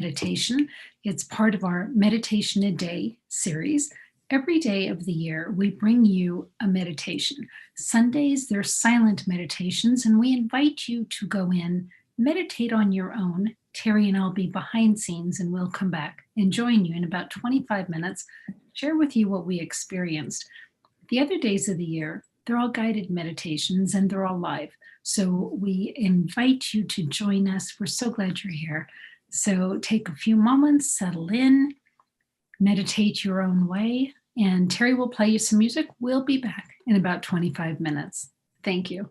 meditation. It's part of our Meditation a Day series. Every day of the year, we bring you a meditation. Sundays, they're silent meditations, and we invite you to go in, meditate on your own. Teri and I'll be behind scenes, and we'll come back and join you in about 25 minutes, share with you what we experienced. The other days of the year, they're all guided meditations and they're all live. So we invite you to join us. We're so glad you're here. So take a few moments, settle in, meditate your own way, and Teri will play you some music. We'll be back in about 25 minutes. Thank you.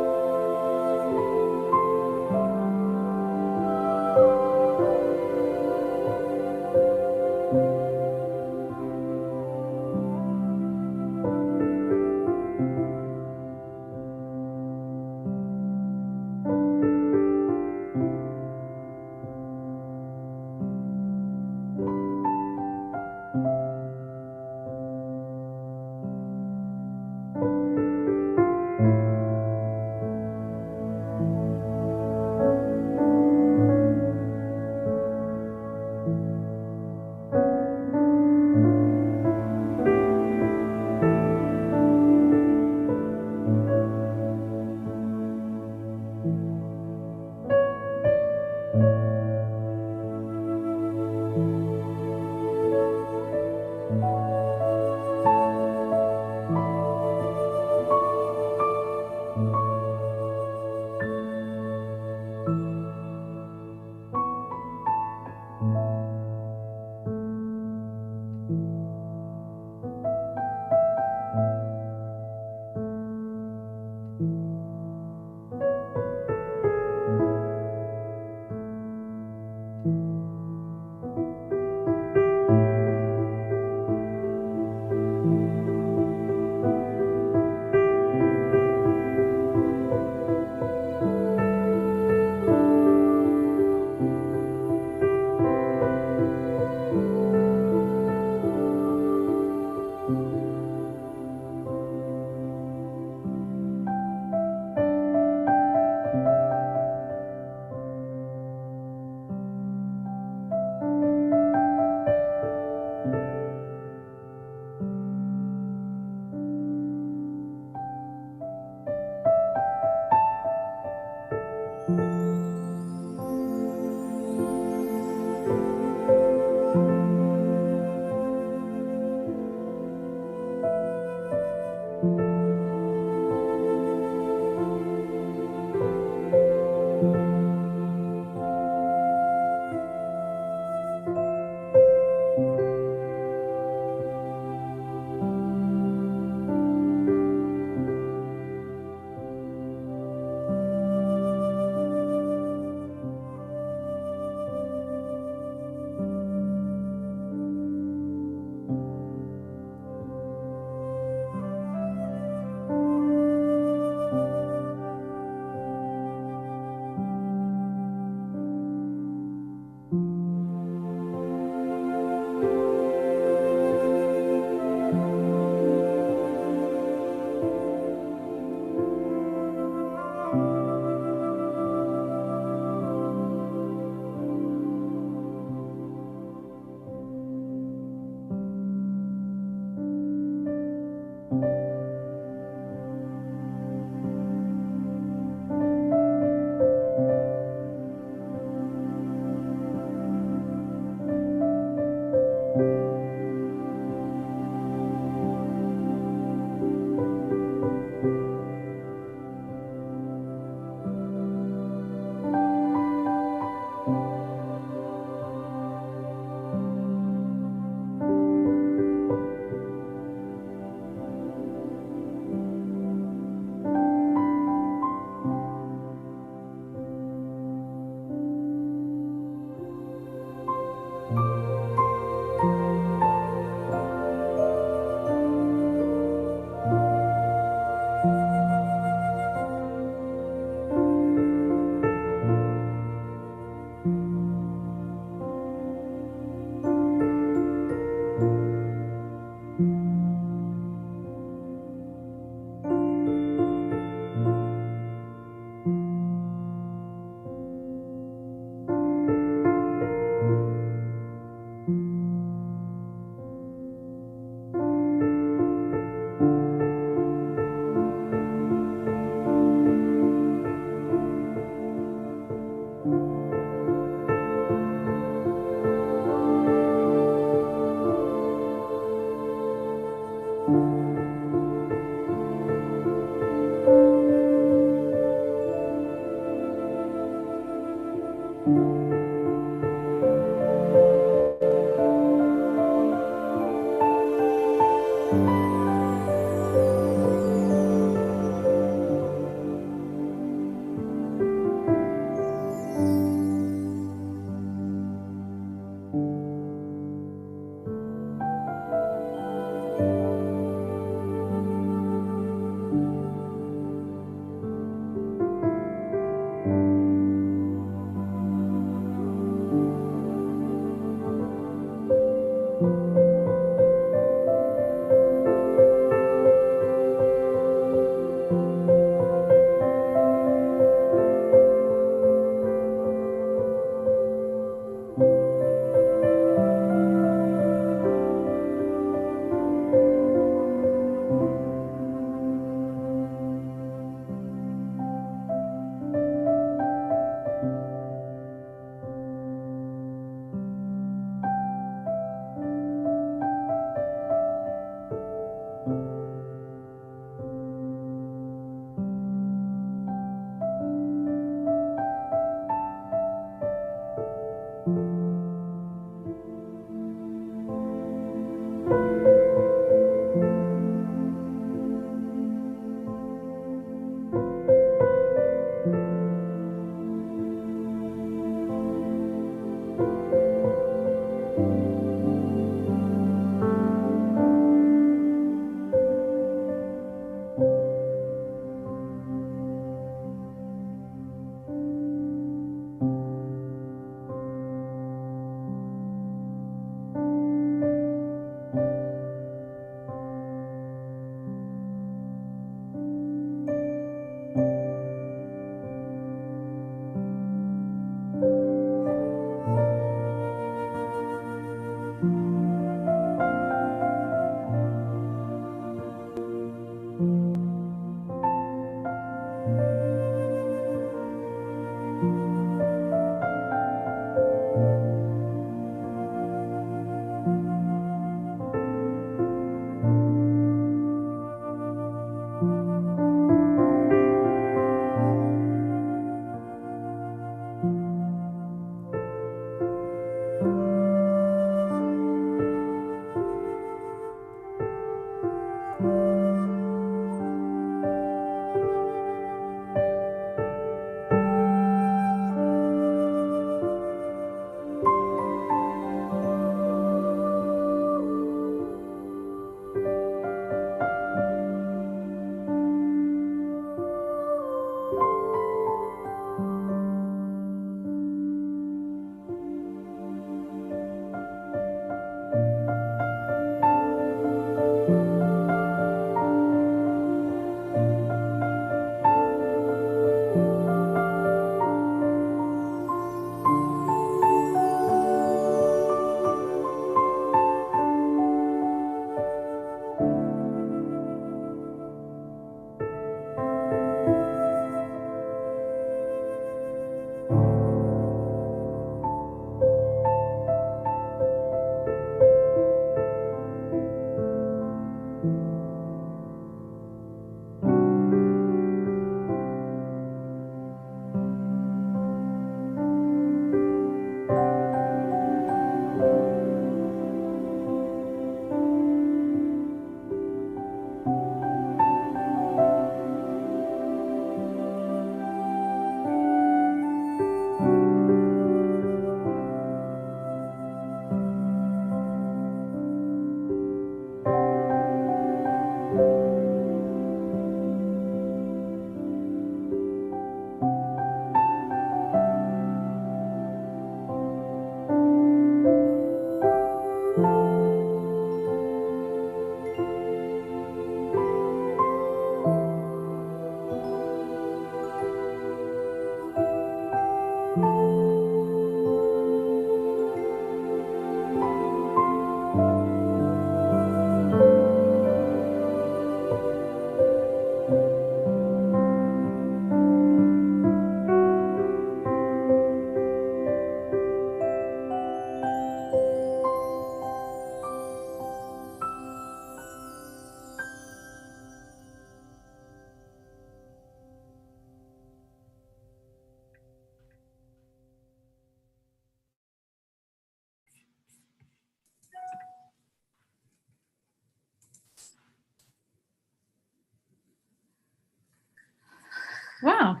Wow.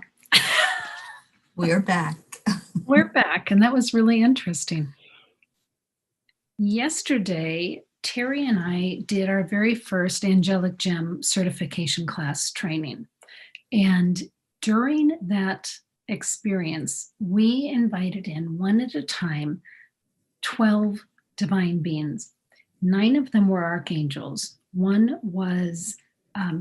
We are back. We're back, and that was really interesting. Yesterday, Teri and I did our very first Angelic Gem certification class training. And during that experience, we invited in one at a time 12 divine beings. 9 of them were archangels. One was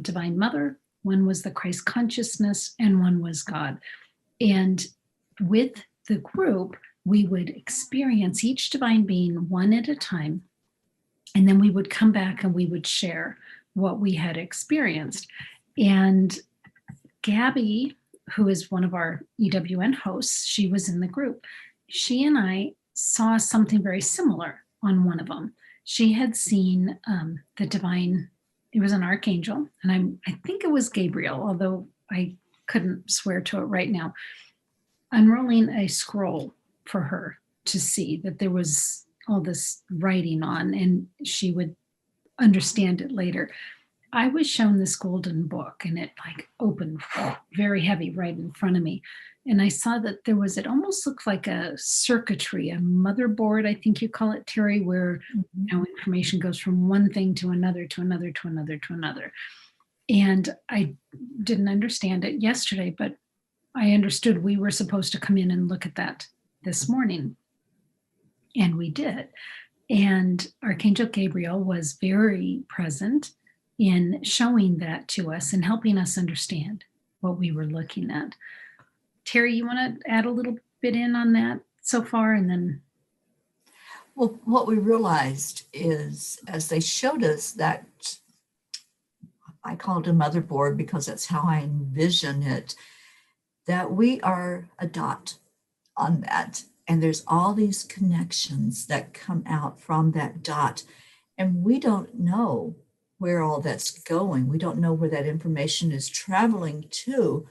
Divine Mother, one was the Christ consciousness, and one was God. And with the group, we would experience each divine being one at a time. And then we would come back and we would share what we had experienced. And Gabby, who is one of our EWN hosts, she was in the group. She and I saw something very similar on one of them. She had seen the divine, it was an archangel, and I think it was Gabriel, although I couldn't swear to it right now, unrolling a scroll for her to see that there was all this writing on, and she would understand it later. I was shown this golden book, and it like opened very heavy right in front of me. And I saw that there was, it almost looked like a circuitry, a motherboard, I think you call it, Teri, where information goes from one thing to another, to another, to another, to another. And I didn't understand it yesterday, but I understood we were supposed to come in and look at that this morning. And we did. And Archangel Gabriel was very present in showing that to us and helping us understand what we were looking at. Teri, you want to add a little bit in on that so far, and then? Well, what we realized is, as they showed us that, I call it a motherboard because that's how I envision it, that we are a dot on that. And there's all these connections that come out from that dot. And we don't know where all that's going. We don't know where that information is traveling to.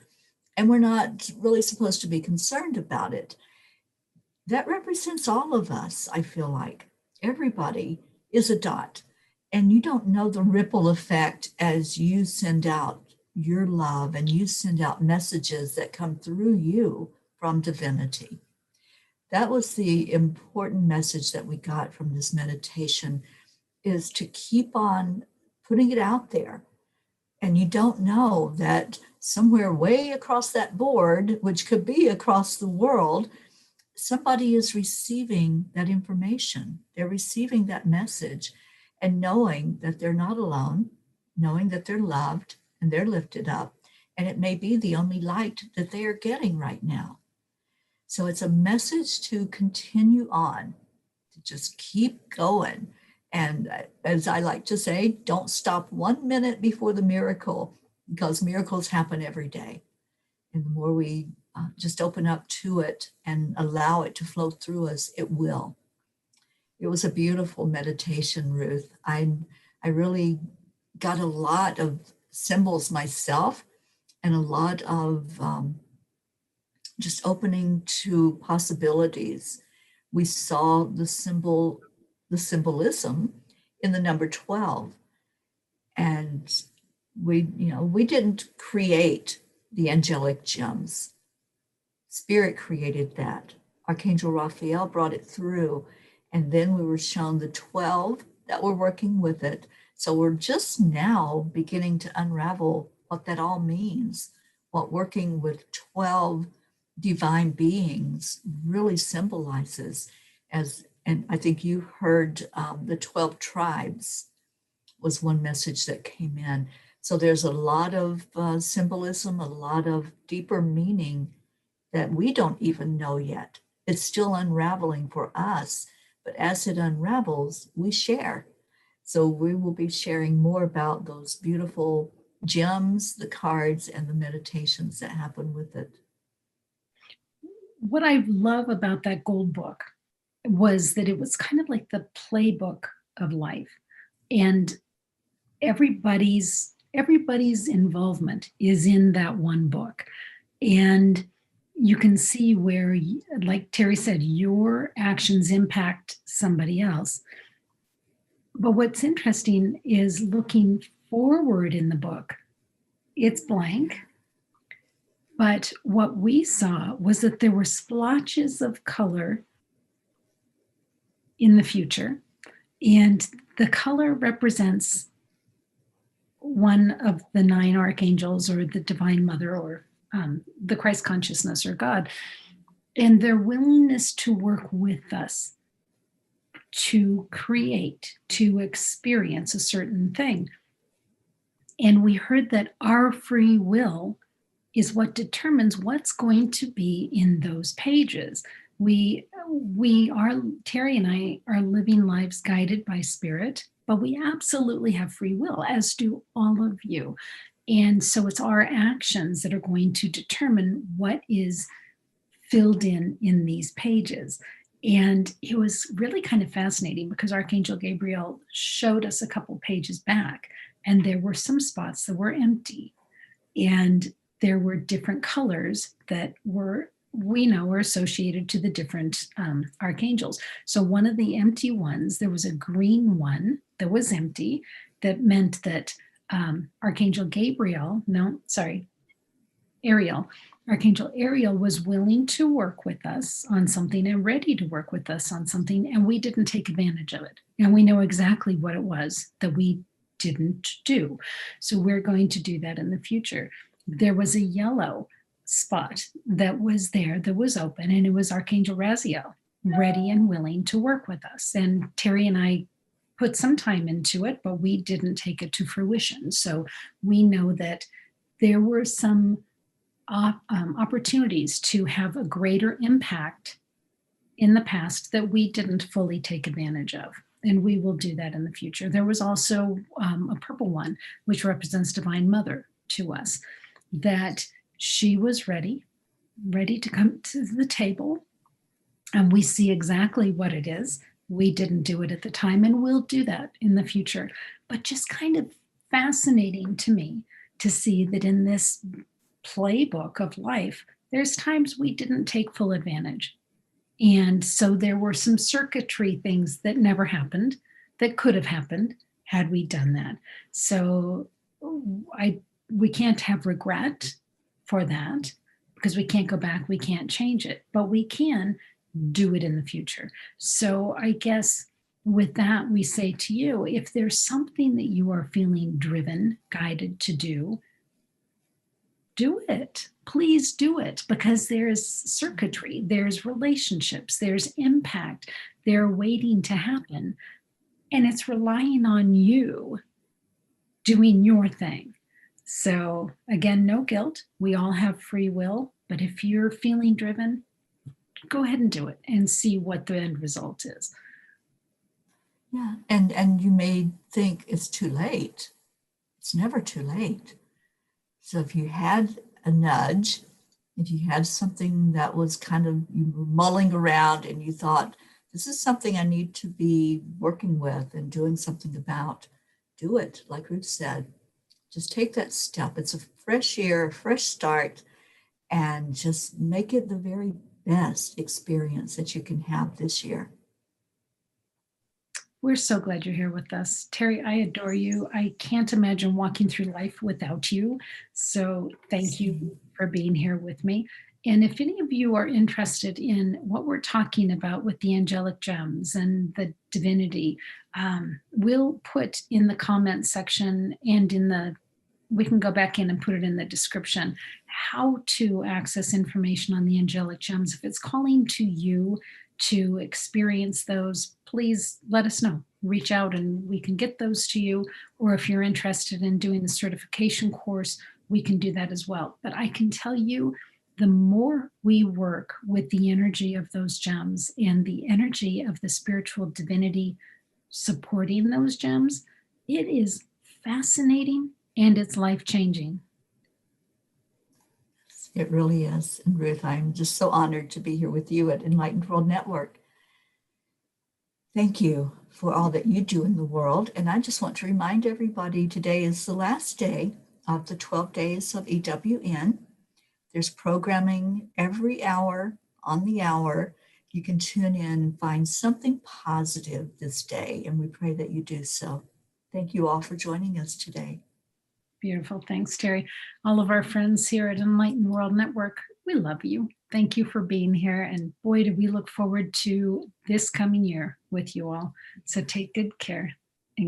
And we're not really supposed to be concerned about it. That represents all of us, I feel like. Everybody is a dot. And you don't know the ripple effect as you send out your love and you send out messages that come through you from divinity. That was the important message that we got from this meditation, is to keep on putting it out there. And you don't know that somewhere way across that board, which could be across the world, somebody is receiving that information. They're receiving that message and knowing that they're not alone, knowing that they're loved and they're lifted up. And it may be the only light that they are getting right now. So it's a message to continue on, to just keep going. And as I like to say, don't stop 1 minute before the miracle, because miracles happen every day. And the more we just open up to it and allow it to flow through us, it will. It was a beautiful meditation, Ruth. I really got a lot of symbols myself, and a lot of just opening to possibilities. We saw the symbolism in the number 12. And we didn't create the angelic gems. Spirit created that. Archangel Raphael brought it through. And then we were shown the 12 that were working with it. So we're just now beginning to unravel what that all means, what working with 12 divine beings really symbolizes. And I think you heard the 12 tribes was one message that came in. So there's a lot of symbolism, a lot of deeper meaning that we don't even know yet. It's still unraveling for us, but as it unravels, we share. So we will be sharing more about those beautiful gems, the cards, and the meditations that happen with it. What I love about that gold book was that it was kind of like the playbook of life, and everybody's involvement is in that one book. And you can see where, like Teri said, your actions impact somebody else. But what's interesting is looking forward in the book, it's blank, But what we saw was that there were splotches of color in the future, and the color represents one of the nine archangels or the Divine Mother or the Christ consciousness or God, and their willingness to work with us to create, to experience a certain thing. And we heard that our free will is what determines what's going to be in those pages. We are, Teri and I are living lives guided by spirit, but we absolutely have free will, as do all of you. And so it's our actions that are going to determine what is filled in these pages. And it was really kind of fascinating because Archangel Gabriel showed us a couple pages back, and there were some spots that were empty. And there were different colors that we know were associated to the different archangels. So one of the empty ones, there was a green one that was empty, that meant that Archangel Gabriel, no, sorry, Ariel, Archangel Ariel was willing to work with us on something and ready to work with us on something, and we didn't take advantage of it. And we know exactly what it was that we didn't do. So we're going to do that in the future. There was a yellow spot that was there that was open, and it was Archangel Raziel, ready and willing to work with us. And Teri and I put some time into it, but we didn't take it to fruition. So we know that there were some opportunities to have a greater impact in the past that we didn't fully take advantage of. And we will do that in the future. There was also a purple one, which represents Divine Mother to us, that she was ready to come to the table. And we see exactly what it is. We didn't do it at the time, and we'll do that in the future. But just kind of fascinating to me to see that in this playbook of life, there's times we didn't take full advantage. And so there were some circuitry things that never happened that could have happened had we done that. So we can't have regret for that because we can't go back, we can't change it, but we can do it in the future. So I guess with that, we say to you, if there's something that you are feeling driven, guided to do it. Please do it, because there's circuitry, there's relationships, there's impact, they're waiting to happen. And it's relying on you doing your thing. So again, no guilt. We all have free will, but if you're feeling driven, go ahead and do it and see what the end result is. Yeah, and you may think it's too late. It's never too late. So if you had a nudge, if you had something that was kind of, you were mulling around and you thought, this is something I need to be working with and doing something about, do it. Like Ruth said, just take that step. It's a fresh year, a fresh start, and just make it the very best experience that you can have this year. We're so glad you're here with us. Teri, I adore you. I can't imagine walking through life without you. So thank you for being here with me. And if any of you are interested in what we're talking about with the angelic gems and the divinity, we'll put in the comment section and we can go back in and put it in the description, how to access information on the angelic gems. If it's calling to you to experience those, please let us know. Reach out and we can get those to you. Or if you're interested in doing the certification course, we can do that as well. But I can tell you, the more we work with the energy of those gems and the energy of the spiritual divinity supporting those gems, it is fascinating and it's life-changing. It really is. And Ruth, I'm just so honored to be here with you at Enlightened World Network. Thank you for all that you do in the world. And I just want to remind everybody today is the last day of the 12 days of EWN. There's programming every hour on the hour. You can tune in and find something positive this day, and we pray that you do so. Thank you all for joining us today. Beautiful. Thanks, Terry. All of our friends here at Enlightened World Network, we love you. Thank you for being here. And boy, do we look forward to this coming year with you all. So take good care.